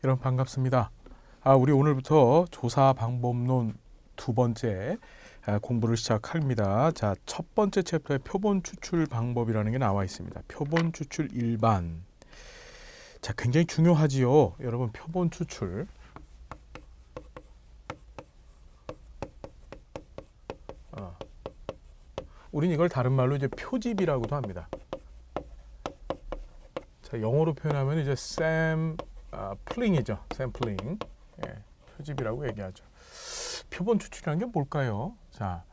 여러분 반갑습니다. 우리 오늘부터 조사 방법론 두 번째 공부를 시작합니다. 자, 첫 번째 챕터에 표본 추출 방법이라는 게 나와 있습니다. 표본 추출 일반. 자, 굉장히 중요하지요. 여러분, 표본 추출. 우린 이걸 다른 말로 이제 표집이라고도 합니다. 자, 영어로 표현하면 이제 샘플링이죠. 샘플링. 예, 표집이라고 얘기하죠. 표본 추출이라는 게 뭘까요? 자,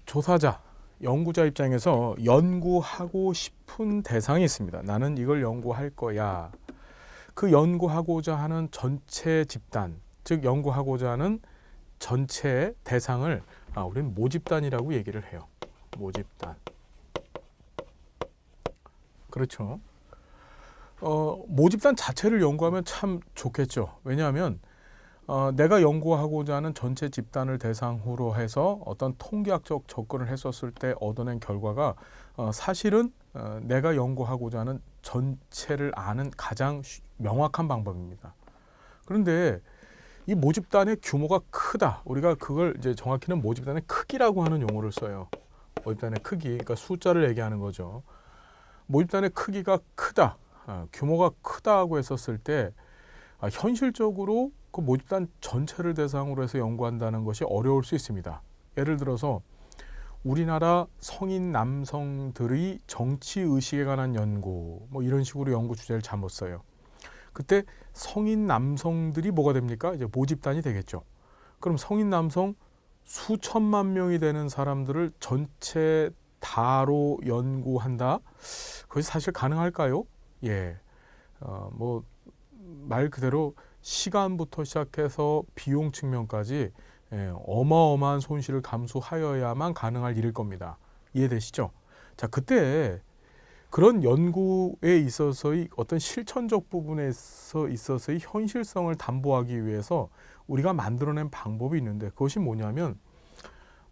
조사자, 연구자 입장에서 연구하고 싶은 대상이 있습니다. 나는 이걸 연구할 거야. 그 연구하고자 하는 전체 집단, 즉 연구하고자 하는 전체 대상을 우리는 모집단이라고 얘기를 해요. 모집단. 그렇죠. 모집단 자체를 연구하면 참 좋겠죠. 왜냐하면 내가 연구하고자 하는 전체 집단을 대상으로 해서 어떤 통계학적 접근을 했었을 때 얻어낸 결과가 사실은 내가 연구하고자 하는 전체를 아는 가장 명확한 방법입니다. 그런데 이 모집단의 규모가 크다. 우리가 그걸 이제 정확히는 모집단의 크기라고 하는 용어를 써요. 모집단의 크기, 그러니까 숫자를 얘기하는 거죠. 모집단의 크기가 크다, 규모가 크다고 했었을 때 현실적으로 그 모집단 전체를 대상으로 해서 연구한다는 것이 어려울 수 있습니다. 예를 들어서 우리나라 성인 남성들의 정치 의식에 관한 연구, 뭐 이런 식으로 연구 주제를 잘못 써요. 그때 성인 남성들이 뭐가 됩니까? 이제 모집단이 되겠죠. 그럼 성인 남성 수천만 명이 되는 사람들을 전체 다로 연구한다? 그것이 사실 가능할까요? 예, 뭐 말 그대로 시간부터 시작해서 비용 측면까지 어마어마한 손실을 감수하여야만 가능할 일일 겁니다. 이해되시죠? 자, 그때 그런 연구에 있어서의 어떤 실천적 부분에 있어서의 현실성을 담보하기 위해서 우리가 만들어낸 방법이 있는데 그것이 뭐냐면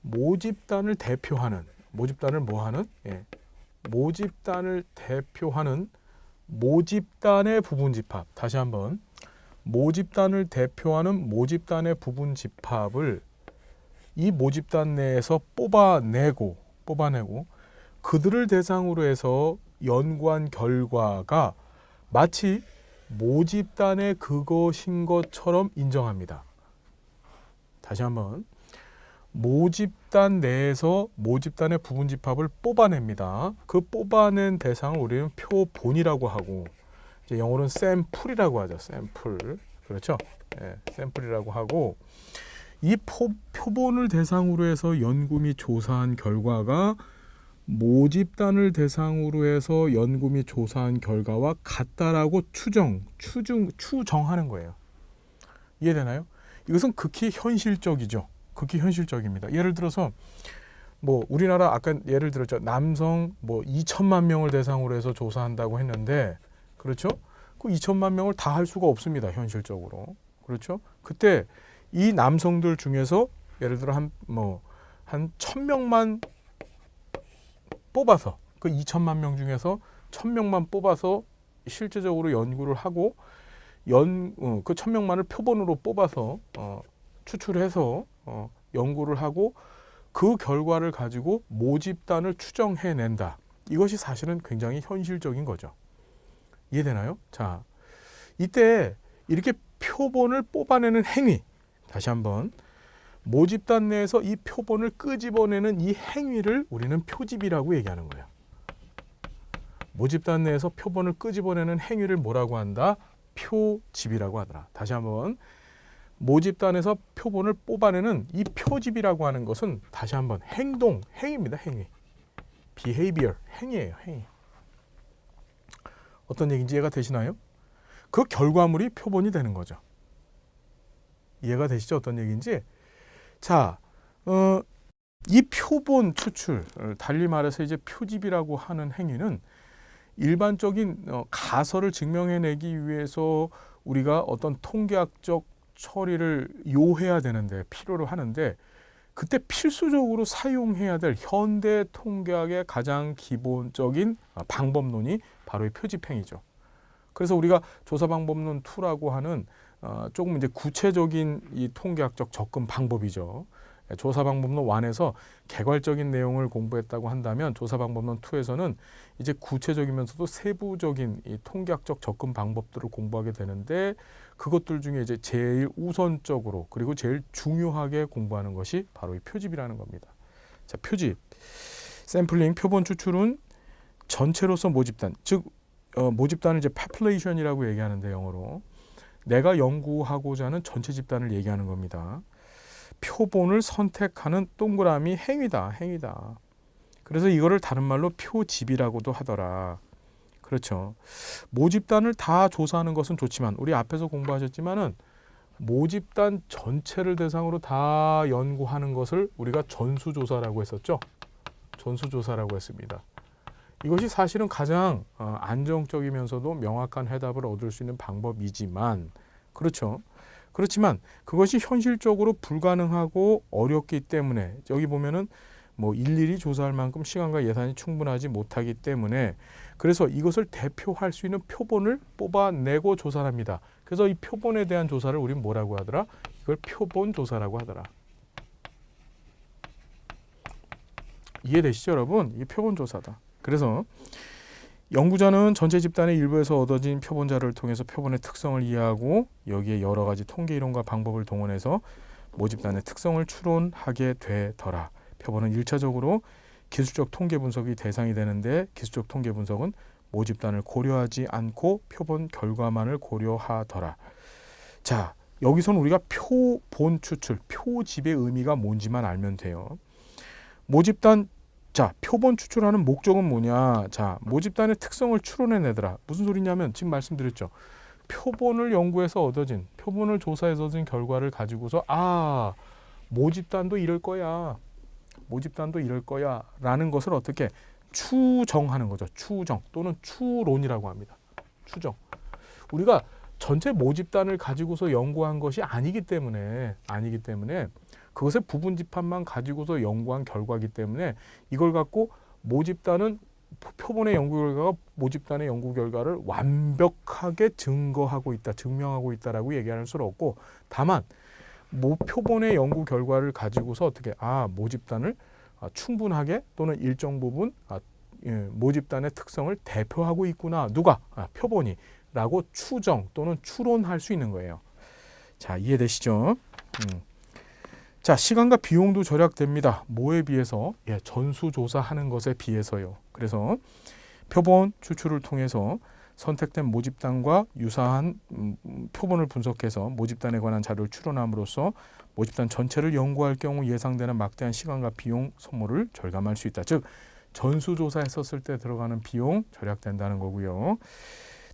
모집단을 대표하는, 모집단을 뭐하는? 모집단을 대표하는 모집단의 부분집합. 다시 한번, 모집단을 대표하는 모집단의 부분집합을 이 모집단 내에서 뽑아내고 그들을 대상으로 해서 연구한 결과가 마치 모집단의 그것인 것처럼 인정합니다. 다시 한번, 모집단 내에서 모집단의 부분집합을 뽑아냅니다. 그 뽑아낸 대상을 우리는 표본이라고 하고, 이제 영어로는 샘플이라고 하죠. 샘플. 그렇죠? 네, 샘플이라고 하고, 이 표본을 대상으로 해서 연구 및 조사한 결과가 모집단을 대상으로 해서 연구 및 조사한 결과와 같다라고 추정하는 거예요. 이해되나요? 이것은 극히 현실적이죠. 극히 현실적입니다. 예를 들어서 뭐 우리나라 아까 예를 들었죠. 남성 뭐 2천만 명을 대상으로 해서 조사한다고 했는데, 그렇죠? 그 2천만 명을 다 할 수가 없습니다. 현실적으로. 그렇죠? 그때 이 남성들 중에서 예를 들어 한 1,000명만 뽑아서, 그 2천만 명 중에서 1,000명만 뽑아서 실제적으로 연구를 하고 그 1,000명만을 표본으로 뽑아서 추출해서 연구를 하고 그 결과를 가지고 모집단을 추정해낸다. 이것이 사실은 굉장히 현실적인 거죠. 이해되나요? 자, 이때 이렇게 표본을 뽑아내는 행위, 다시 한번, 모집단 내에서 이 표본을 끄집어내는 이 행위를 우리는 표집이라고 얘기하는 거예요. 모집단 내에서 표본을 끄집어내는 행위를 뭐라고 한다? 표집이라고 하더라. 다시 한번, 모집단에서 표본을 뽑아내는 이 표집이라고 하는 것은 다시 한번 행위입니다. 행위. behavior, 행위예요. 행위. 어떤 얘기인지 이해가 되시나요? 그 결과물이 표본이 되는 거죠. 이해가 되시죠? 어떤 얘기인지? 자, 이 표본 추출, 달리 말해서 이제 표집이라고 하는 행위는 일반적인 가설을 증명해내기 위해서 우리가 어떤 통계학적 처리를 요해야 되는데, 필요로 하는데, 그때 필수적으로 사용해야 될 현대 통계학의 가장 기본적인 방법론이 바로 이 표집행위죠. 그래서 우리가 조사 방법론 2라고 하는 조금 이제 구체적인 이 통계학적 접근 방법이죠. 조사 방법론 1에서 개괄적인 내용을 공부했다고 한다면 조사 방법론 2에서는 이제 구체적이면서도 세부적인 이 통계학적 접근 방법들을 공부하게 되는데, 그것들 중에 이제 제일 우선적으로 그리고 제일 중요하게 공부하는 것이 바로 이 표집이라는 겁니다. 자, 표집. 샘플링, 표본 추출은 전체로서 모집단, 즉 모집단을 이제 population이라고 얘기하는데, 영어로 내가 연구하고자 하는 전체 집단을 얘기하는 겁니다. 표본을 선택하는 동그라미 행위다. 그래서 이거를 다른 말로 표집이라고도 하더라. 그렇죠. 모집단을 다 조사하는 것은 좋지만, 우리 앞에서 공부하셨지만은 모집단 전체를 대상으로 다 연구하는 것을 우리가 전수조사라고 했었죠. 전수조사라고 했습니다. 이것이 사실은 가장 안정적이면서도 명확한 해답을 얻을 수 있는 방법이지만, 그렇죠. 그렇지만 그것이 현실적으로 불가능하고 어렵기 때문에, 여기 보면은 뭐 일일이 조사할 만큼 시간과 예산이 충분하지 못하기 때문에, 그래서 이것을 대표할 수 있는 표본을 뽑아내고 조사를 합니다. 그래서 이 표본에 대한 조사를 우리는 뭐라고 하더라? 이걸 표본 조사라고 하더라. 이해되시죠, 여러분? 이게 표본 조사다. 그래서 연구자는 전체 집단의 일부에서 얻어진 표본 자료를 통해서 표본의 특성을 이해하고 여기에 여러 가지 통계 이론과 방법을 동원해서 모집단의 특성을 추론하게 되더라. 표본은 1차적으로 기술적 통계 분석이 대상이 되는데, 기술적 통계 분석은 모집단을 고려하지 않고 표본 결과만을 고려하더라. 자, 여기서는 우리가 표본 추출, 표집의 의미가 뭔지만 알면 돼요. 모집단, 자, 표본 추출하는 목적은 뭐냐? 자, 모집단의 특성을 추론해내더라. 무슨 소리냐면 지금 말씀드렸죠. 표본을 연구해서 얻어진, 표본을 조사해서 얻은 결과를 가지고서 모집단도 이럴 거야. 모집단도 이럴 거야 라는 것을 어떻게 추정하는 거죠. 추정 또는 추론이라고 합니다. 추정. 우리가 전체 모집단을 가지고서 연구한 것이 아니기 때문에 그것의 부분 집합만 가지고서 연구한 결과이기 때문에, 이걸 갖고 모집단은 표본의 연구 결과가 모집단의 연구 결과를 완벽하게 증명하고 있다라고 얘기할 수는 없고, 다만 표본의 연구 결과를 가지고서 어떻게 모집단을 충분하게 또는 일정 부분 모집단의 특성을 대표하고 있구나. 누가? 표본이 라고 추정 또는 추론할 수 있는 거예요. 자, 이해되시죠? 자, 시간과 비용도 절약됩니다. 뭐에 비해서? 전수조사하는 것에 비해서요. 그래서 표본 추출을 통해서 선택된 모집단과 유사한 표본을 분석해서 모집단에 관한 자료를 추론함으로써 모집단 전체를 연구할 경우 예상되는 막대한 시간과 비용 소모를 절감할 수 있다. 즉, 전수조사했었을 때 들어가는 비용 절약된다는 거고요.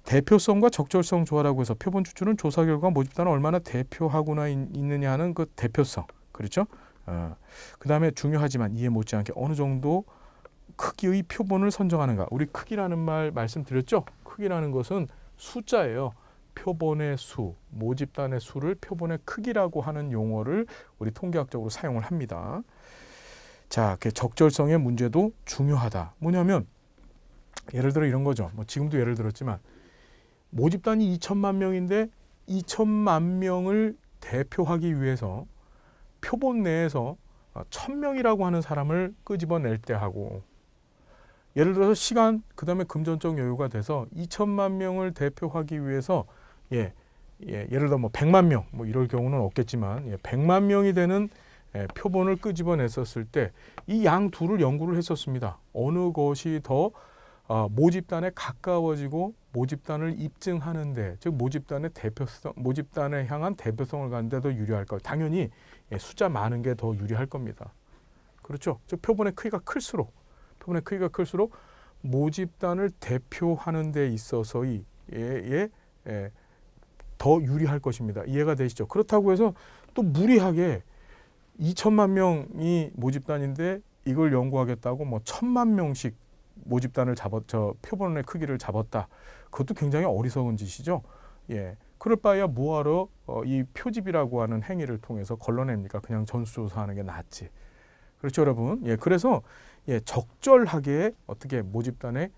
대표성과 적절성 조화라고 해서 표본 추출은 조사 결과 모집단을 얼마나 대표하고나 있느냐 하는 그 대표성. 그렇죠? 그 다음에 중요하지만 이해 못지않게 어느 정도 크기의 표본을 선정하는가. 우리 크기라는 말 말씀드렸죠? 크기라는 것은 숫자예요. 표본의 수, 모집단의 수를 표본의 크기라고 하는 용어를 우리 통계학적으로 사용을 합니다. 자, 적절성의 문제도 중요하다. 뭐냐면 예를 들어 이런 거죠. 뭐 지금도 예를 들었지만 모집단이 2천만 명인데 2천만 명을 대표하기 위해서 표본 내에서 1,000명이라고 하는 사람을 끄집어낼 때 하고, 예를 들어서 시간, 그 다음에 금전적 여유가 돼서 2천만 명을 대표하기 위해서 예를 들어 뭐 100만 명, 뭐 이럴 경우는 없겠지만 100만 명이 되는 표본을 끄집어냈었을 때 이 양 둘을 연구를 했었습니다. 어느 것이 더 모집단에 가까워지고 모집단을 입증하는데, 즉 모집단의 대표성, 모집단에 향한 대표성을 갖는데 더 유리할까? 당연히 숫자 많은 게 더 유리할 겁니다. 그렇죠? 즉 표본의 크기가 클수록 모집단을 대표하는 데 있어서의 더 유리할 것입니다. 이해가 되시죠? 그렇다고 해서 또 무리하게 2천만 명이 모집단인데 이걸 연구하겠다고 뭐 1,000만 명씩 모집단을 표본의 크기를 잡았다. 그것도 굉장히 어리석은 짓이죠. 그럴 바에야 뭐하러 이 표집이라고 하는 행위를 통해서 걸러냅니까? 그냥 전수조사하는 게 낫지. 그렇죠, 여러분? 그래서 적절하게 어떻게 모집단의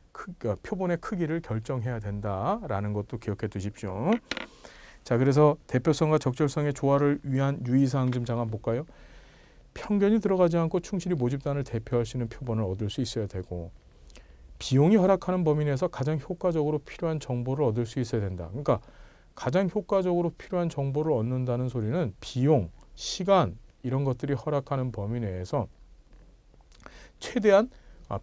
표본의 크기를 결정해야 된다라는 것도 기억해 두십시오. 자, 그래서 대표성과 적절성의 조화를 위한 유의사항 좀 잠깐 볼까요? 편견이 들어가지 않고 충실히 모집단을 대표할 수 있는 표본을 얻을 수 있어야 되고, 비용이 허락하는 범위 내에서 가장 효과적으로 필요한 정보를 얻을 수 있어야 된다. 그러니까 가장 효과적으로 필요한 정보를 얻는다는 소리는 비용, 시간 이런 것들이 허락하는 범위 내에서 최대한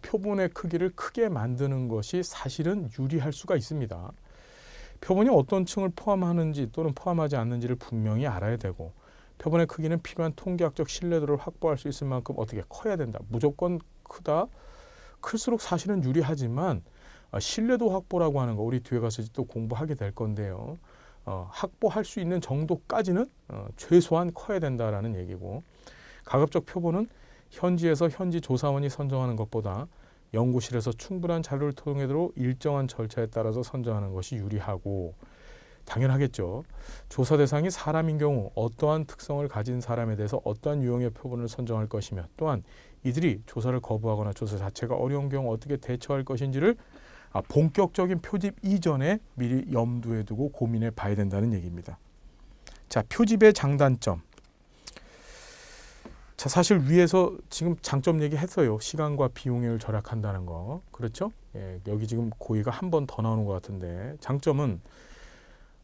표본의 크기를 크게 만드는 것이 사실은 유리할 수가 있습니다. 표본이 어떤 층을 포함하는지 또는 포함하지 않는지를 분명히 알아야 되고, 표본의 크기는 필요한 통계학적 신뢰도를 확보할 수 있을 만큼 어떻게 커야 된다. 무조건 크다. 클수록 사실은 유리하지만 신뢰도 확보라고 하는 거 우리 뒤에 가서 또 공부하게 될 건데요. 확보할 수 있는 정도까지는 최소한 커야 된다라는 얘기고, 가급적 표본은 현지에서 현지 조사원이 선정하는 것보다 연구실에서 충분한 자료를 통해서 일정한 절차에 따라서 선정하는 것이 유리하고, 당연하겠죠. 조사 대상이 사람인 경우 어떠한 특성을 가진 사람에 대해서 어떠한 유형의 표본을 선정할 것이며, 또한 이들이 조사를 거부하거나 조사 자체가 어려운 경우 어떻게 대처할 것인지를 본격적인 표집 이전에 미리 염두에 두고 고민해 봐야 된다는 얘기입니다. 자, 표집의 장단점. 자, 사실 위에서 지금 장점 얘기했어요. 시간과 비용을 절약한다는 거. 그렇죠? 여기 지금 고의가 한 번 더 나오는 것 같은데, 장점은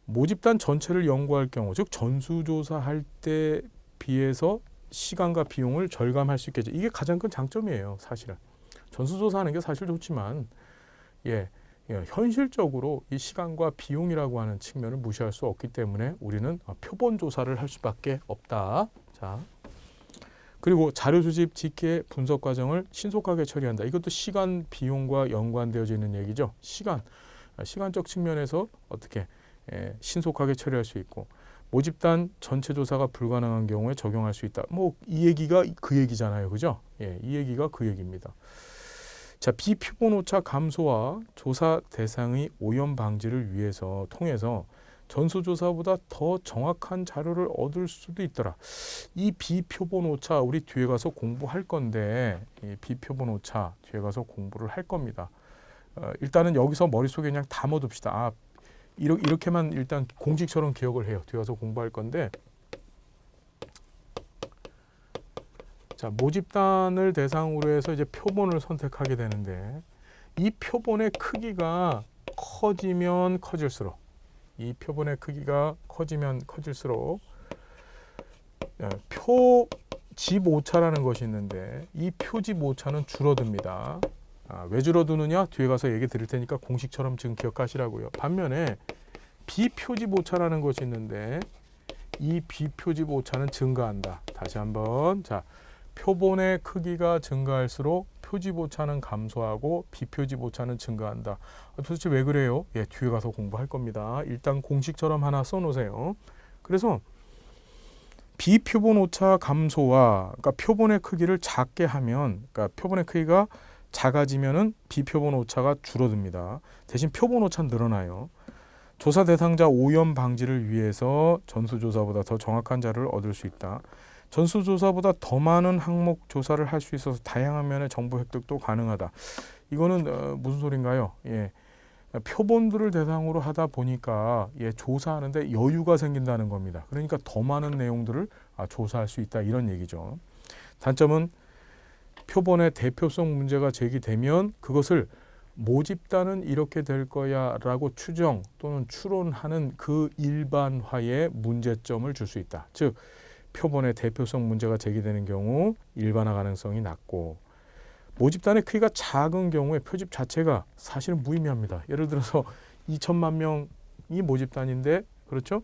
모집단 전체를 연구할 경우, 즉 전수조사할 때 비해서 시간과 비용을 절감할 수 있겠죠. 이게 가장 큰 장점이에요. 사실은 전수조사하는 게 사실 좋지만 현실적으로 이 시간과 비용이라고 하는 측면을 무시할 수 없기 때문에 우리는 표본 조사를 할 수밖에 없다. 자, 그리고 자료 수집, 집계, 분석 과정을 신속하게 처리한다. 이것도 시간, 비용과 연관되어져 있는 얘기죠. 시간적 측면에서 어떻게 신속하게 처리할 수 있고, 모집단 전체 조사가 불가능한 경우에 적용할 수 있다. 뭐 이 얘기가 그 얘기잖아요, 그죠? 이 얘기가 그 얘기입니다. 자, 비표본 오차 감소와 조사 대상의 오염 방지를 통해서 전수조사보다 더 정확한 자료를 얻을 수도 있더라. 이 비표본 오차 우리 뒤에 가서 공부할 건데, 이 비표본 오차 뒤에 가서 공부를 할 겁니다. 일단은 여기서 머릿속에 그냥 담아둡시다. 이렇게만 일단 공식처럼 기억을 해요. 뒤에 가서 공부할 건데, 자, 모집단을 대상으로 해서 이제 표본을 선택하게 되는데, 이 표본의 크기가 커지면 커질수록 표집 오차라는 것이 있는데, 이 표집 오차는 줄어듭니다. 왜 줄어드느냐? 뒤에 가서 얘기 드릴 테니까 공식처럼 지금 기억하시라고요. 반면에 비표집 오차라는 것이 있는데, 이 비표집 오차는 증가한다. 다시 한번, 자, 표본의 크기가 증가할수록 표집 오차는 감소하고 비표집 오차는 증가한다. 도대체 왜 그래요? 뒤에 가서 공부할 겁니다. 일단 공식처럼 하나 써놓으세요. 그래서 비표본 오차 감소와, 그러니까 표본의 크기를 작게 하면, 그러니까 표본의 크기가 작아지면은 비표본 오차가 줄어듭니다. 대신 표본 오차는 늘어나요. 조사 대상자 오염 방지를 위해서 전수조사보다 더 정확한 자료를 얻을 수 있다. 전수조사보다 더 많은 항목 조사를 할 수 있어서 다양한 면의 정보 획득도 가능하다. 이거는 무슨 소린가요? 표본들을 대상으로 하다 보니까 조사하는데 여유가 생긴다는 겁니다. 그러니까 더 많은 내용들을 조사할 수 있다, 이런 얘기죠. 단점은 표본의 대표성 문제가 제기되면 그것을 모집단은 이렇게 될 거야 라고 추정 또는 추론하는 그 일반화의 문제점을 줄 수 있다. 즉, 표본의 대표성 문제가 제기되는 경우 일반화 가능성이 낮고, 모집단의 크기가 작은 경우에 표집 자체가 사실은 무의미합니다. 예를 들어서 2천만 명이 모집단인데, 그렇죠?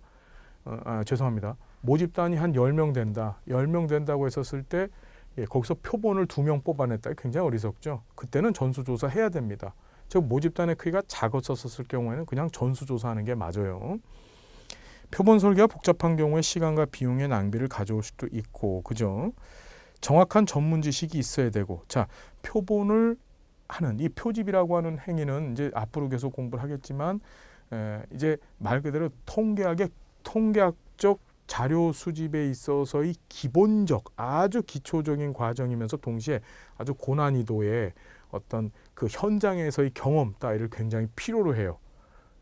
죄송합니다. 모집단이 한 10명 된다. 10명 된다고 했었을 때 거기서 표본을 2명 뽑아냈다. 굉장히 어리석죠. 그때는 전수조사 해야 됩니다. 즉, 모집단의 크기가 작았었을 경우에는 그냥 전수조사하는 게 맞아요. 표본 설계가 복잡한 경우에 시간과 비용의 낭비를 가져올 수도 있고, 그죠? 정확한 전문 지식이 있어야 되고, 자, 표본을 하는 이 표집이라고 하는 행위는 이제 앞으로 계속 공부를 하겠지만, 이제 말 그대로 통계학적 자료 수집에 있어서의 기본적 아주 기초적인 과정이면서 동시에 아주 고난이도의 어떤 그 현장에서의 경험 따위를 굉장히 필요로 해요.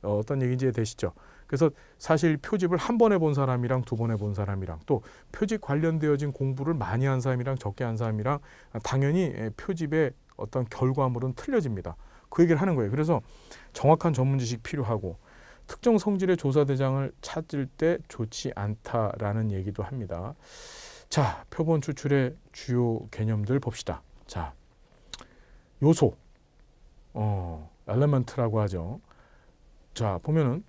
어떤 얘기인지 이해되시죠? 그래서 사실 표집을 한 번 해본 사람이랑 두 번 해본 사람이랑 또 표집 관련되어진 공부를 많이 한 사람이랑 적게 한 사람이랑 당연히 표집의 어떤 결과물은 틀려집니다. 그 얘기를 하는 거예요. 그래서 정확한 전문 지식 필요하고 특정 성질의 조사 대상을 찾을 때 좋지 않다라는 얘기도 합니다. 자, 표본 추출의 주요 개념들 봅시다. 자, 요소, 엘리먼트라고 하죠. 자, 보면은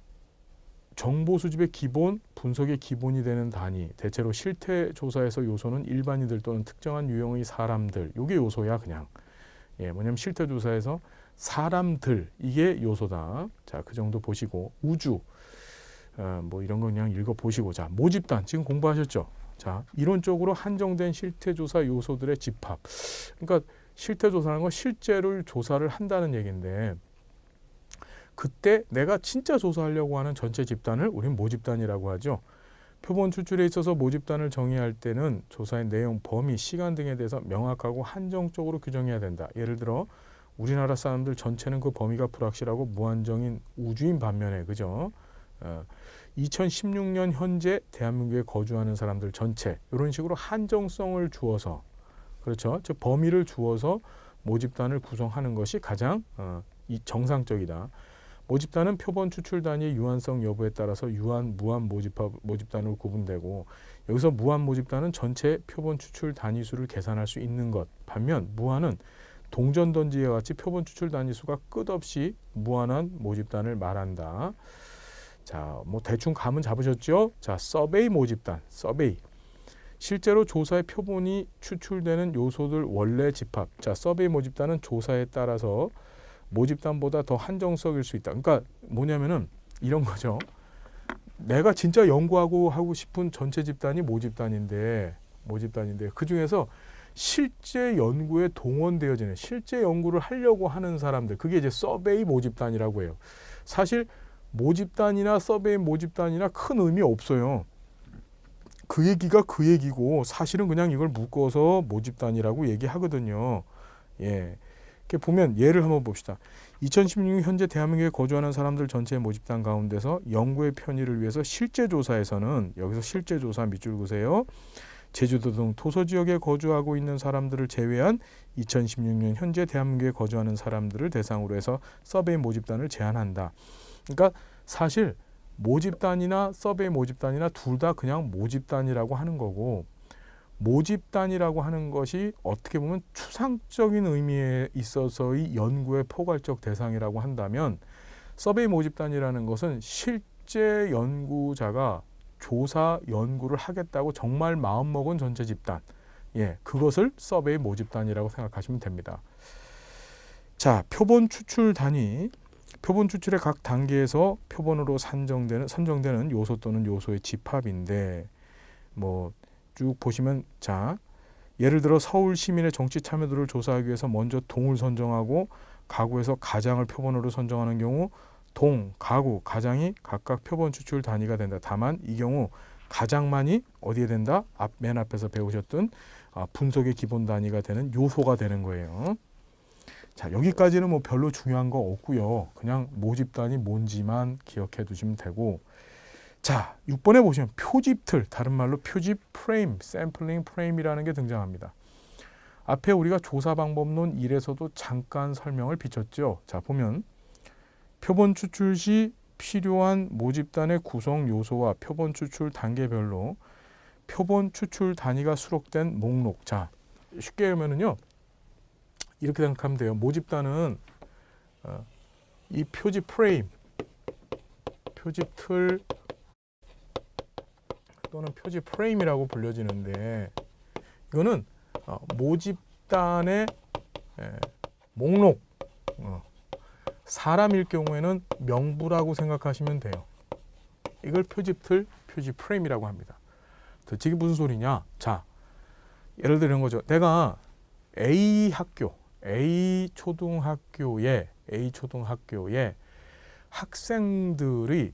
정보 수집의 기본, 분석의 기본이 되는 단위, 대체로 실태 조사에서 요소는 일반인들 또는 특정한 유형의 사람들, 이게 요소야 그냥. 뭐냐면 실태 조사에서 사람들, 이게 요소다. 자, 그 정도 보시고 우주, 뭐 이런 거 그냥 읽어보시고. 자, 모집단 지금 공부하셨죠? 자, 이론적으로 한정된 실태 조사 요소들의 집합. 그러니까 실태 조사라는 건 실제를 조사를 한다는 얘기인데, 그때 내가 진짜 조사하려고 하는 전체 집단을 우리는 모집단이라고 하죠. 표본 추출에 있어서 모집단을 정의할 때는 조사의 내용, 범위, 시간 등에 대해서 명확하고 한정적으로 규정해야 된다. 예를 들어 우리나라 사람들 전체는 그 범위가 불확실하고 무한정인 우주인 반면에, 그죠? 2016년 현재 대한민국에 거주하는 사람들 전체, 이런 식으로 한정성을 주어서, 그렇죠? 즉 범위를 주어서 모집단을 구성하는 것이 가장 정상적이다. 모집단은 표본 추출 단위의 유한성 여부에 따라서 유한, 무한 모집단으로 구분되고, 여기서 무한 모집단은 전체 표본 추출 단위 수를 계산할 수 있는 것. 반면 무한은 동전 던지기와 같이 표본 추출 단위 수가 끝없이 무한한 모집단을 말한다. 자, 뭐 대충 감은 잡으셨죠? 자, 서베이 모집단, 서베이. 실제로 조사의 표본이 추출되는 요소들 원래 집합. 자, 서베이 모집단은 조사에 따라서 모집단보다 더 한정적일 수 있다. 그러니까 뭐냐면은 이런 거죠. 내가 진짜 하고 싶은 전체 집단이 모집단인데 그 중에서 실제 연구에 동원되어지는, 실제 연구를 하려고 하는 사람들, 그게 이제 서베이 모집단이라고 해요. 사실 모집단이나 서베이 모집단이나 큰 의미 없어요. 그 얘기가 그 얘기고 사실은 그냥 이걸 묶어서 모집단이라고 얘기하거든요. 예. 이렇게 보면 예를 한번 봅시다. 2016년 현재 대한민국에 거주하는 사람들 전체의 모집단 가운데서 연구의 편의를 위해서 실제 조사에서는, 여기서 실제 조사 밑줄 그으세요. 제주도 등 토소지역에 거주하고 있는 사람들을 제외한 2016년 현재 대한민국에 거주하는 사람들을 대상으로 해서 서베이 모집단을 제한한다. 그러니까 사실 모집단이나 서베이 모집단이나 둘 다 그냥 모집단이라고 하는 거고, 모집단이라고 하는 것이 어떻게 보면 추상적인 의미에 있어서의 연구의 포괄적 대상이라고 한다면, 서베이 모집단이라는 것은 실제 연구자가 조사 연구를 하겠다고 정말 마음먹은 전체 집단, 그것을 서베이 모집단이라고 생각하시면 됩니다. 자, 표본 추출 단위. 표본 추출의 각 단계에서 표본으로 선정되는 요소 또는 요소의 집합인데, 뭐 쭉 보시면, 자, 예를 들어 서울 시민의 정치 참여도를 조사하기 위해서 먼저 동을 선정하고 가구에서 가장을 표본으로 선정하는 경우 동, 가구, 가장이 각각 표본 추출 단위가 된다. 다만 이 경우 가장만이 어디에 된다? 맨 앞에서 배우셨던 분석의 기본 단위가 되는 요소가 되는 거예요. 자, 여기까지는 뭐 별로 중요한 거 없고요. 그냥 모집단이 뭔지만 기억해 두시면 되고, 자, 6번에 보시면 표집틀, 다른 말로 표집 프레임, 샘플링 프레임이라는 게 등장합니다. 앞에 우리가 조사 방법론 1에서도 잠깐 설명을 비쳤죠. 자, 보면 표본 추출 시 필요한 모집단의 구성 요소와 표본 추출 단계별로 표본 추출 단위가 수록된 목록. 자, 쉽게 하면은요, 이렇게 생각하면 돼요. 모집단은 이 표집 프레임, 표집 틀 또는 표집 프레임이라고 불려지는데, 이거는 모집단의 목록, 사람일 경우에는 명부라고 생각하시면 돼요. 이걸 표집 틀, 표집 프레임이라고 합니다. 도대체 이게 무슨 소리냐? 자, 예를 들어 이런 거죠. 내가 A 초등학교에 학생들이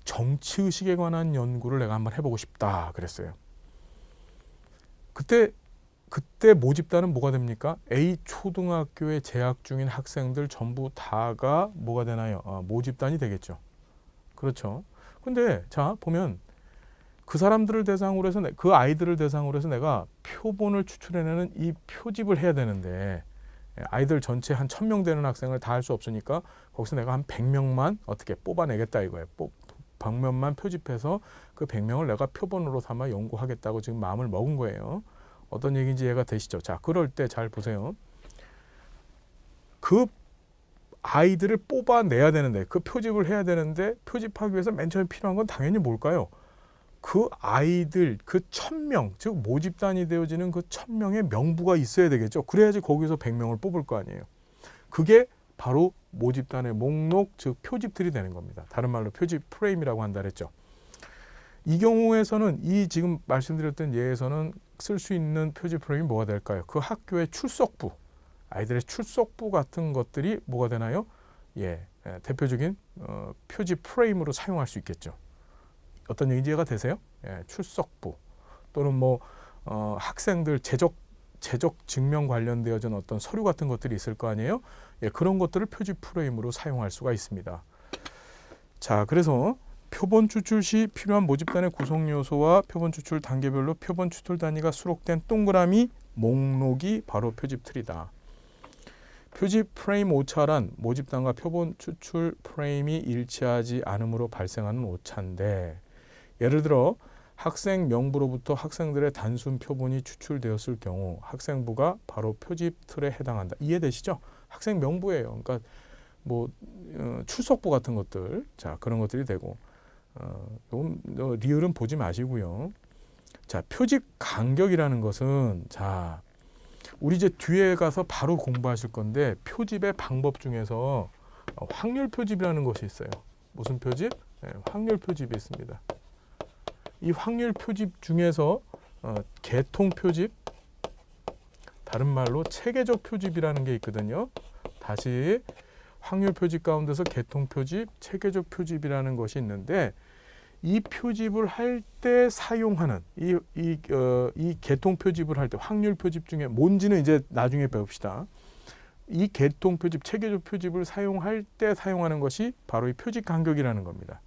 정치의식에 관한 연구를 내가 한번 해보고 싶다 그랬어요. 그때 모집단은 뭐가 됩니까? A 초등학교에 재학 중인 학생들 전부 다가 뭐가 되나요? 모집단이 되겠죠. 그렇죠. 근데 자 보면 그 사람들을 대상으로 해서 그 아이들을 대상으로 해서 내가 표본을 추출해내는 이 표집을 해야 되는데 아이들 전체 한 1000명 되는 학생을 다 할 수 없으니까 거기서 내가 한 100명만 어떻게 뽑아내겠다 이거예요. 100명만 표집해서 그 100명을 내가 표본으로 삼아 연구하겠다고 지금 마음을 먹은 거예요. 어떤 얘기인지 이해가 되시죠? 자, 그럴 때 잘 보세요. 그 아이들을 뽑아내야 되는데 그 표집을 해야 되는데 표집하기 위해서 맨 처음에 필요한 건 당연히 뭘까요? 그 아이들 그 1000명 즉 모집단이 되어지는 그 1000명의 명부가 있어야 되겠죠. 그래야지 거기서 100명을 뽑을 거 아니에요. 그게 바로 모집단의 목록 즉 표집들이 되는 겁니다. 다른 말로 표집 프레임이라고 한다 그랬죠. 이 경우에서는 이 지금 말씀드렸던 예에서는 쓸 수 있는 표집 프레임이 뭐가 될까요? 그 학교의 출석부, 아이들의 출석부 같은 것들이 뭐가 되나요? 대표적인 표집 프레임으로 사용할 수 있겠죠. 어떤 얘기인지 이해가 되세요? 출석부 또는 학생들 재적 증명 관련되어진 어떤 서류 같은 것들이 있을 거 아니에요? 그런 것들을 표집 프레임으로 사용할 수가 있습니다. 자, 그래서 표본 추출 시 필요한 모집단의 구성 요소와 표본 추출 단계별로 표본 추출 단위가 수록된 동그라미 목록이 바로 표집 틀이다. 표집 프레임 오차란 모집단과 표본 추출 프레임이 일치하지 않음으로 발생하는 오차인데 예를 들어 학생 명부로부터 학생들의 단순 표본이 추출되었을 경우 학생부가 바로 표집 틀에 해당한다. 이해되시죠? 학생 명부예요. 그러니까 출석부 같은 것들, 자 그런 것들이 되고 리을은 보지 마시고요. 자 표집 간격이라는 것은 자 우리 이제 뒤에 가서 바로 공부하실 건데 표집의 방법 중에서 확률 표집이라는 것이 있어요. 무슨 표집? 확률 표집이 있습니다. 이 확률 표집 중에서 계통 표집, 다른 말로 체계적 표집이라는 게 있거든요. 다시 확률 표집 가운데서 계통 표집, 체계적 표집이라는 것이 있는데 이 표집을 할 때 사용하는 이 계통 표집을 할 때 확률 표집 중에 뭔지는 이제 나중에 배웁시다. 이 계통 표집, 체계적 표집을 사용할 때 사용하는 것이 바로 이 표집 간격이라는 겁니다.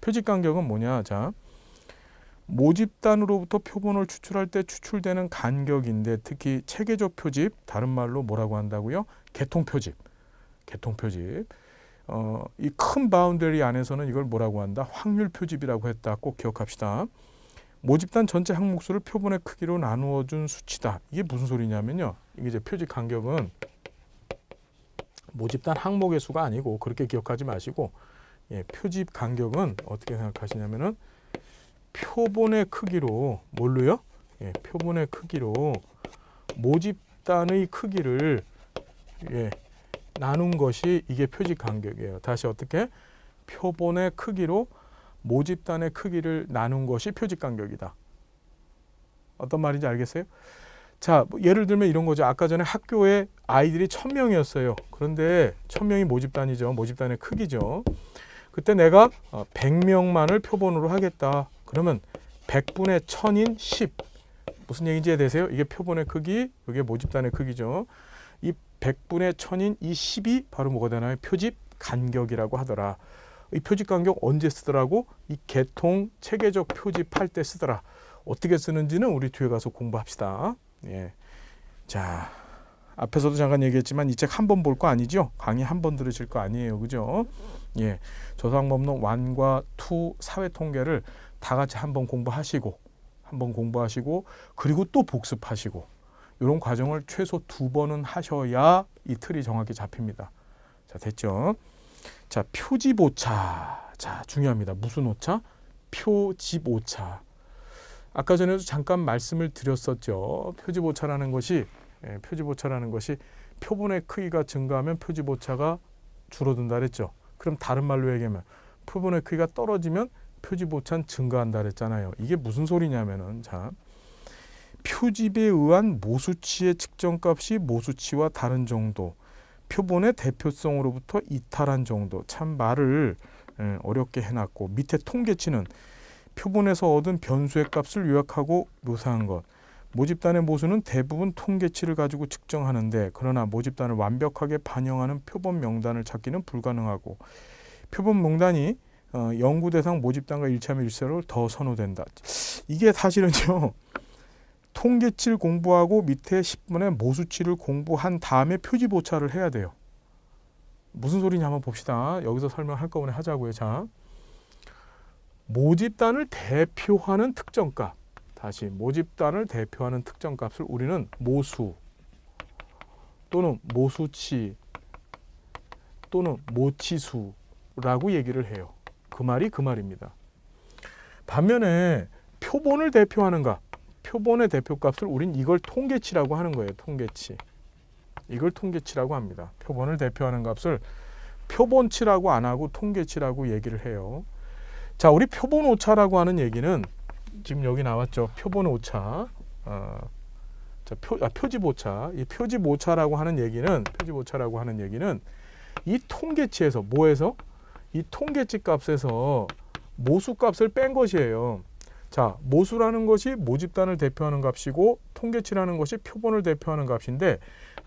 표집 간격은 뭐냐? 자, 모집단으로부터 표본을 추출할 때 추출되는 간격인데 특히 체계적 표집, 다른 말로 뭐라고 한다고요? 계통 표집. 계통 표집. 이 큰 바운더리 안에서는 이걸 뭐라고 한다? 확률 표집이라고 했다. 꼭 기억합시다. 모집단 전체 항목수를 표본의 크기로 나누어 준 수치다. 이게 무슨 소리냐면요. 이게 이제 표집 간격은 모집단 항목의 수가 아니고 그렇게 기억하지 마시고 표집 간격은 어떻게 생각하시냐면은 표본의 크기로 뭘로요? 표본의 크기로 모집단의 크기를 나눈 것이 이게 표집 간격이에요. 다시 어떻게? 표본의 크기로 모집단의 크기를 나눈 것이 표집 간격이다. 어떤 말인지 알겠어요? 자, 예를 들면 이런 거죠. 아까 전에 학교에 아이들이 1000명이었어요. 그런데 1000명이 모집단이죠. 모집단의 크기죠. 그때 내가 100명만을 표본으로 하겠다. 그러면 100분의 1000인 10. 무슨 얘기인지 이해되세요? 이게 표본의 크기, 이게 모집단의 크기죠. 이 100분의 1000인 이 10이 바로 뭐가 되나요? 표집 간격이라고 하더라. 이 표집 간격 언제 쓰더라고? 이 계통 체계적 표집할 때 쓰더라. 어떻게 쓰는지는 우리 뒤에 가서 공부합시다. 자, 앞에서도 잠깐 얘기했지만 이 책 한 번 볼 거 아니죠? 강의 한 번 들으실 거 아니에요. 그죠? 저상법론 1과 2 사회 통계를 다 같이 한번 공부하시고 그리고 또 복습하시고 이런 과정을 최소 2번은 하셔야 이 틀이 정확히 잡힙니다. 자, 됐죠? 자, 표집 오차. 자, 중요합니다. 무슨 오차? 표집 오차. 아까 전에도 잠깐 말씀을 드렸었죠. 표집 오차라는 것이 표본의 크기가 증가하면 표집 오차가 줄어든다 그랬죠. 그럼 다른 말로 얘기하면 표본의 크기가 떨어지면 표집 오차는 증가한다 그랬잖아요. 이게 무슨 소리냐면은 자, 표집에 의한 모수치의 측정값이 모수치와 다른 정도, 표본의 대표성으로부터 이탈한 정도. 참 말을 어렵게 해놨고, 밑에 통계치는 표본에서 얻은 변수의 값을 요약하고 묘사한 것. 모집단의 모수는 대부분 통계치를 가지고 측정하는데, 그러나 모집단을 완벽하게 반영하는 표본 명단을 찾기는 불가능하고, 표본 명단이 연구 대상 모집단과 일치하면 일수록 더 선호된다. 이게 사실은요, 통계치를 공부하고 밑에 10분의 모수치를 공부한 다음에 표지 보차를 해야 돼요. 무슨 소리냐 한번 봅시다. 여기서 설명할 한꺼번에 하자고요. 자, 모집단을 대표하는 특정값. 다시 모집단을 대표하는 특정값을 우리는 모수 또는 모수치 또는 모치수라고 얘기를 해요. 그 말이 그 말입니다. 반면에 표본을 대표하는 값, 표본의 대표값을 우린 이걸 통계치라고 하는 거예요. 통계치. 이걸 통계치라고 합니다. 표본을 대표하는 값을 표본치라고 안 하고 통계치라고 얘기를 해요. 자, 우리 표본 오차라고 하는 얘기는 지금 여기 나왔죠. 표본 오차. 표집 오차. 이 표집 오차라고 하는 얘기는 이 통계치에서 뭐에서? 이 통계치 값에서 모수 값을 뺀 것이에요. 자, 모수라는 것이 모집단을 대표하는 값이고 통계치라는 것이 표본을 대표하는 값인데,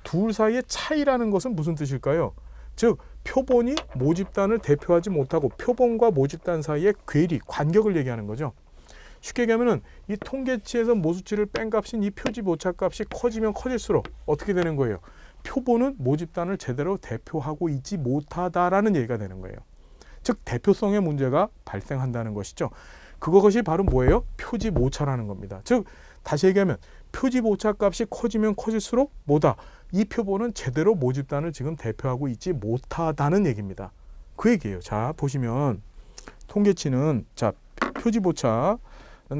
둘 사이의 차이라는 것은 무슨 뜻일까요? 즉, 표본이 모집단을 대표하지 못하고 표본과 모집단 사이의 괴리, 간격을 얘기하는 거죠. 쉽게 얘기하면 이 통계치에서 모수치를 뺀 값인 이 표집 오차 값이 커지면 커질수록 어떻게 되는 거예요? 표본은 모집단을 제대로 대표하고 있지 못하다라는 얘기가 되는 거예요. 즉, 대표성의 문제가 발생한다는 것이죠. 그것이 바로 뭐예요? 표집 오차라는 겁니다. 즉, 다시 얘기하면 표집 오차 값이 커지면 커질수록 뭐다? 이 표본은 제대로 모집단을 지금 대표하고 있지 못하다는 얘기입니다. 그 얘기예요. 자, 보시면 통계치는, 자, 표집 오차는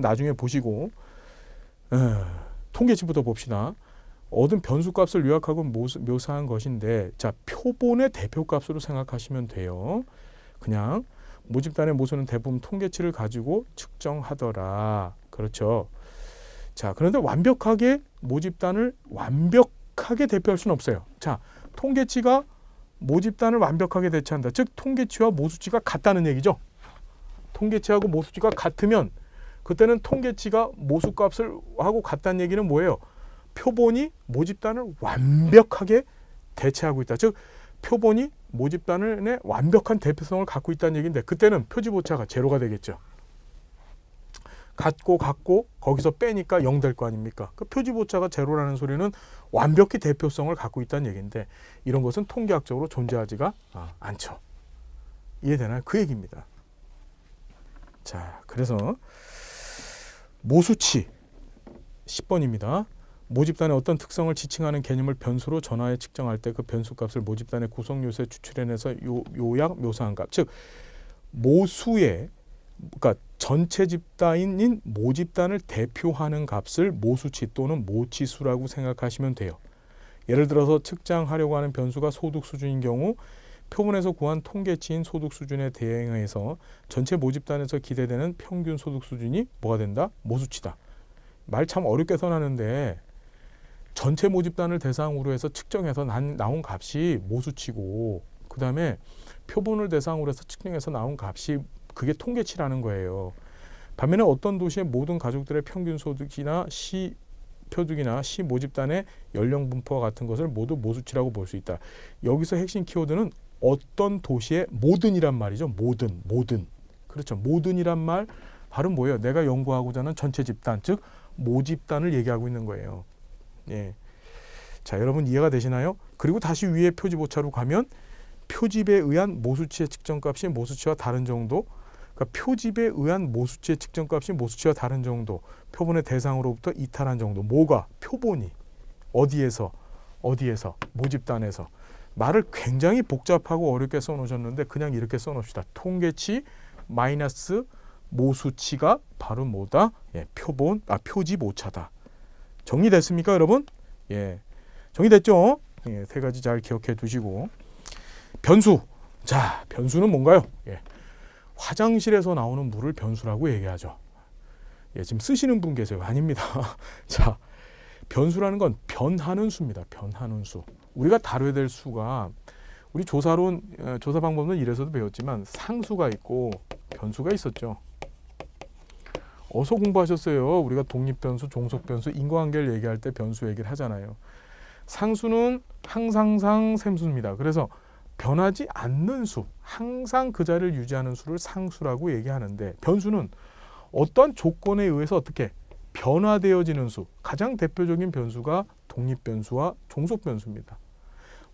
나중에 보시고, 통계치부터 봅시다. 얻은 변수값을 요약하고 묘사한 것인데, 자, 표본의 대표값으로 생각하시면 돼요. 그냥 모집단의 모수는 대부분 통계치를 가지고 측정하더라. 그렇죠. 자, 그런데 완벽하게 모집단을 완벽하게 대표할 수는 없어요. 자, 통계치가 모집단을 완벽하게 대체한다. 즉, 통계치와 모수치가 같다는 얘기죠. 통계치하고 모수치가 같으면 그때는 통계치가 모수값을 하고 같다는 얘기는 뭐예요? 표본이 모집단을 완벽하게 대체하고 있다. 즉, 표본이 모집단의 완벽한 대표성을 갖고 있다는 얘기인데, 그때는 표집 오차가 제로가 되겠죠. 같고 거기서 빼니까 0 될 거 아닙니까? 그 표집 오차가 제로라는 소리는 완벽히 대표성을 갖고 있다는 얘기인데, 이런 것은 통계학적으로 존재하지가 않죠. 이해되나요? 그 얘기입니다. 자, 그래서 모수치 10번입니다. 모집단의 어떤 특성을 지칭하는 개념을 변수로 전화해 측정할 때 그 변수값을 모집단의 구성 요소에 추출해내서 요약 묘사한 값. 즉, 모수의, 그러니까 전체 집단인 모집단을 대표하는 값을 모수치 또는 모치수라고 생각하시면 돼요. 예를 들어서 측정하려고 하는 변수가 소득 수준인 경우 표본에서 구한 통계치인 소득 수준에 대응해서 전체 모집단에서 기대되는 평균 소득 수준이 뭐가 된다? 모수치다. 말 참 어렵게 써놨는데, 전체 모집단을 대상으로 해서 측정해서 나온 값이 모수치고, 그 다음에 표본을 대상으로 해서 측정해서 나온 값이 그게 통계치라는 거예요. 반면에 어떤 도시의 모든 가족들의 평균 소득이나 시표득이나 시모집단의 연령 분포와 같은 것을 모두 모수치라고 볼 수 있다. 여기서 핵심 키워드는 어떤 도시의 모든이란 말이죠. 모든. 그렇죠. 모든이란 말 바로 뭐예요? 내가 연구하고자 하는 전체 집단, 즉 모집단을 얘기하고 있는 거예요. 예. 자, 여러분 이해가 되시나요? 그리고 다시 위에 표집 오차로 가면 표집에 의한 모수치의 측정값이 모수치와 다른 정도, 그러니까 표집에 의한 모수치의 측정값이 모수치와 다른 정도, 표본의 대상으로부터 이탈한 정도. 뭐가? 표본이. 어디에서? 모집단에서. 말을 굉장히 복잡하고 어렵게 써놓으셨는데 그냥 이렇게 써놓읍시다. 통계치 마이너스 모수치가 바로 뭐다? 예, 표집 오차다. 정리됐습니까, 여러분? 예, 정리됐죠? 예, 세 가지 잘 기억해 두시고. 변수. 자, 변수는 뭔가요? 예, 화장실에서 나오는 물을 변수라고 얘기하죠. 예, 지금 쓰시는 분 계세요? 아닙니다. 자, 변수라는 건 변하는 수입니다. 변하는 수. 우리가 다뤄야 될 수가 우리 조사론 조사 방법은 이래서도 배웠지만 상수가 있고 변수가 있었죠. 어서 공부하셨어요. 우리가 독립변수, 종속변수, 인과관계를 얘기할 때 변수 얘기를 하잖아요. 상수는 항상상 샘수입니다. 그래서 변하지 않는 수, 항상 그 자리를 유지하는 수를 상수라고 얘기하는데, 변수는 어떤 조건에 의해서 어떻게 변화되어지는 수, 가장 대표적인 변수가 독립변수와 종속변수입니다.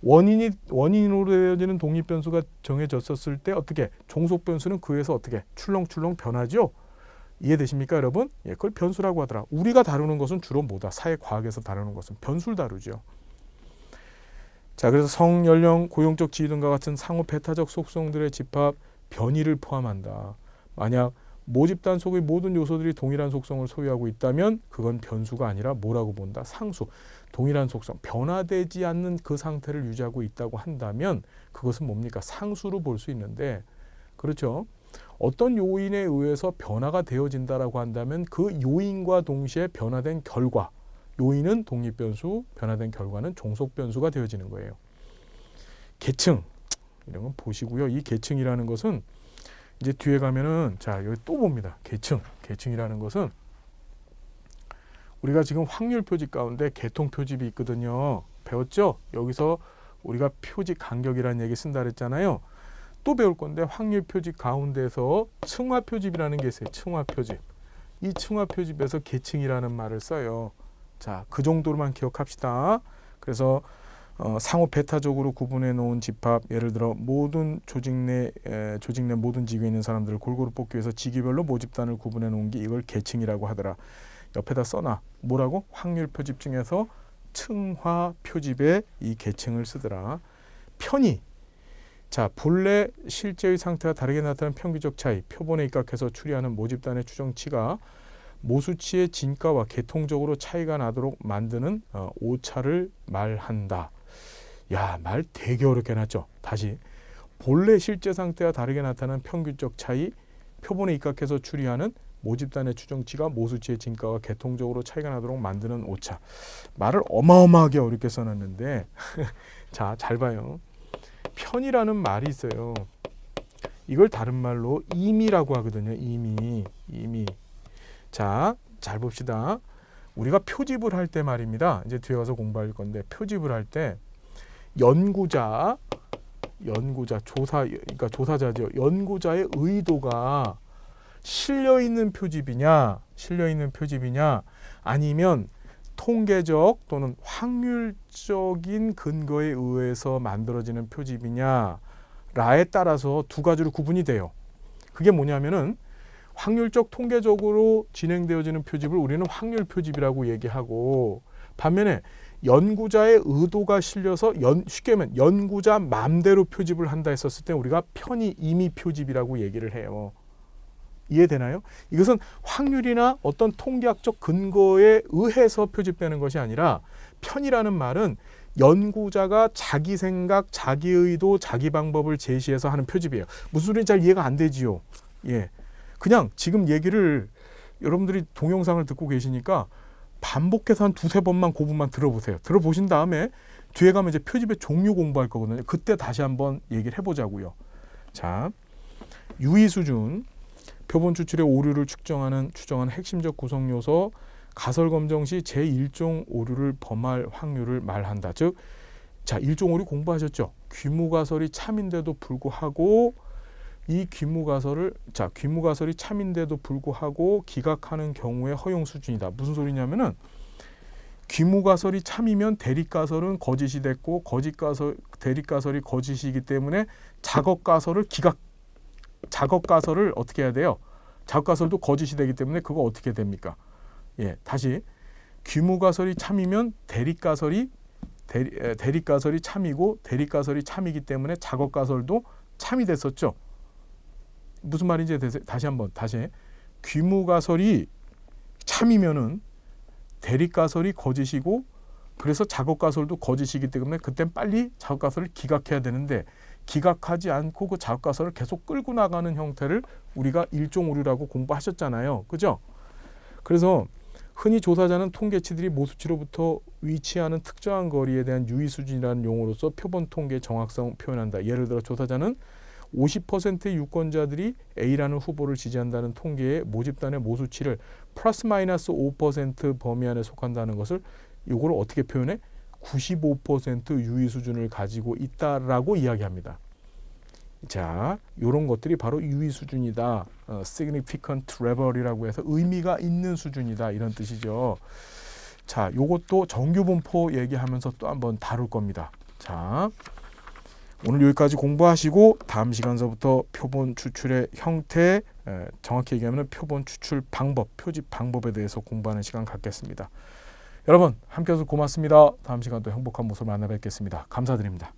원인으로 되어지는 독립변수가 정해졌었을 때 어떻게 종속변수는 그에서 어떻게 출렁출렁 변하죠. 이해되십니까, 여러분? 예, 그걸 변수라고 하더라. 우리가 다루는 것은 주로 뭐다? 사회과학에서 다루는 것은 변수를 다루죠. 자, 그래서 성, 연령, 고용적 지위 등과 같은 상호 배타적 속성들의 집합, 변이를 포함한다. 만약 모집단 속의 모든 요소들이 동일한 속성을 소유하고 있다면 그건 변수가 아니라 뭐라고 본다? 상수. 동일한 속성, 변화되지 않는 그 상태를 유지하고 있다고 한다면 그것은 뭡니까? 상수로 볼 수 있는데, 그렇죠? 어떤 요인에 의해서 변화가 되어진다라고 한다면 그 요인과 동시에 변화된 결과, 요인은 독립변수, 변화된 결과는 종속변수가 되어지는 거예요. 계층, 이런 건 보시고요. 이 계층이라는 것은 이제 뒤에 가면은, 자, 여기 또 봅니다. 계층이라는 것은 우리가 지금 확률 표집 가운데 계통 표집이 있거든요. 배웠죠? 여기서 우리가 표집 간격이라는 얘기 쓴다 그랬잖아요. 또 배울 건데, 확률 표집 가운데서 층화 표집이라는 게 있어요. 층화 표집. 이 층화 표집에서 계층이라는 말을 써요. 자, 그 정도로만 기억합시다. 그래서 상호 배타적으로 구분해 놓은 집합, 예를 들어 모든 조직 내 모든 직위에 있는 사람들을 골고루 뽑기 위해서 직위별로 모집단을 구분해 놓은 게 이걸 계층이라고 하더라. 옆에다 써놔. 뭐라고? 확률 표집 중에서 층화 표집에 이 계층을 쓰더라. 편의. 자, 본래 실제의 상태와 다르게 나타나는 평균적 차이, 표본에 입각해서 추리하는 모집단의 추정치가 모수치의 진가와 계통적으로 차이가 나도록 만드는 오차를 말한다. 야, 말 되게 어렵게 해놨죠. 다시. 본래 실제 상태와 다르게 나타나는 평균적 차이, 표본에 입각해서 추리하는 모집단의 추정치가 모수치의 진가와 계통적으로 차이가 나도록 만드는 오차. 말을 어마어마하게 어렵게 써놨는데 자, 잘 봐요. 편이라는 말이 있어요. 이걸 다른 말로 임의라고 하거든요. 임의. 자, 잘 봅시다. 우리가 표집을 할 때 말입니다. 이제 뒤에 가서 공부할 건데, 표집을 할 때 연구자, 그러니까 조사자죠. 연구자의 의도가 실려 있는 표집이냐, 아니면 통계적 또는 확률적인 근거에 의해서 만들어지는 표집이냐라에 따라서 두 가지로 구분이 돼요. 그게 뭐냐면은 확률적 통계적으로 진행되어지는 표집을 우리는 확률 표집이라고 얘기하고, 반면에 연구자의 의도가 실려서 쉽게 하면 연구자 맘대로 표집을 한다 했었을 때 우리가 편의 임의 표집이라고 얘기를 해요. 이해되나요? 이것은 확률이나 어떤 통계학적 근거에 의해서 표집되는 것이 아니라, 편이라는 말은 연구자가 자기 생각, 자기 의도, 자기 방법을 제시해서 하는 표집이에요. 무슨 소리인지 잘 이해가 안 되지요. 예. 그냥 지금 얘기를 여러분들이 동영상을 듣고 계시니까 반복해서 한 두세 번만 그 부분만 들어보세요. 들어보신 다음에 뒤에 가면 이제 표집의 종류 공부할 거거든요. 그때 다시 한번 얘기를 해보자고요. 자, 유의 수준, 표본 추출의 오류를 추정하는 핵심적 구성 요소, 가설 검정 시 제1종 오류를 범할 확률을 말한다. 즉, 자, 1종 오류 공부하셨죠? 귀무가설이 참인데도 불구하고 이 귀무가설이 참인데도 불구하고 기각하는 경우의 허용 수준이다. 무슨 소리냐면은, 귀무가설이 참이면 대립가설은 거짓이 됐고, 대립가설이 거짓이기 때문에 작업가설을 어떻게 해야 돼요? 작업가설도 거짓이 되기 때문에 그거 어떻게 됩니까? 예, 다시. 귀무가설이 참이면 대립가설이 참이고, 대립가설이 참이기 때문에 작업가설도 참이 됐었죠. 무슨 말인지 다시. 귀무가설이 참이면은 대립가설이 거짓이고, 그래서 작업가설도 거짓이기 때문에 그땐 빨리 작업가설을 기각해야 되는데, 기각하지 않고 그 작업가설을 계속 끌고 나가는 형태를 우리가 일종 오류라고 공부하셨잖아요. 그죠? 그래서 흔히 조사자는 통계치들이 모수치로부터 위치하는 특정한 거리에 대한 유의 수준이라는 용어로서 표본 통계의 정확성을 표현한다. 예를 들어 조사자는 50%의 유권자들이 A라는 후보를 지지한다는 통계의 모집단의 모수치를 플러스 마이너스 5% 범위 안에 속한다는 것을 이거를 어떻게 표현해? 95% 유의 수준을 가지고 있다라고 이야기합니다. 자, 이런 것들이 바로 유의 수준이다. significant level이라고 해서 의미가 있는 수준이다. 이런 뜻이죠. 자, 요것도 정규분포 얘기하면서 또 한번 다룰 겁니다. 자, 오늘 여기까지 공부하시고 다음 시간서부터 표본 추출의 형태, 정확히 얘기하면 표본 추출 방법, 표집 방법에 대해서 공부하는 시간 갖겠습니다. 여러분 함께 해주셔서 고맙습니다. 다음 시간 또 행복한 모습 만나 뵙겠습니다. 감사드립니다.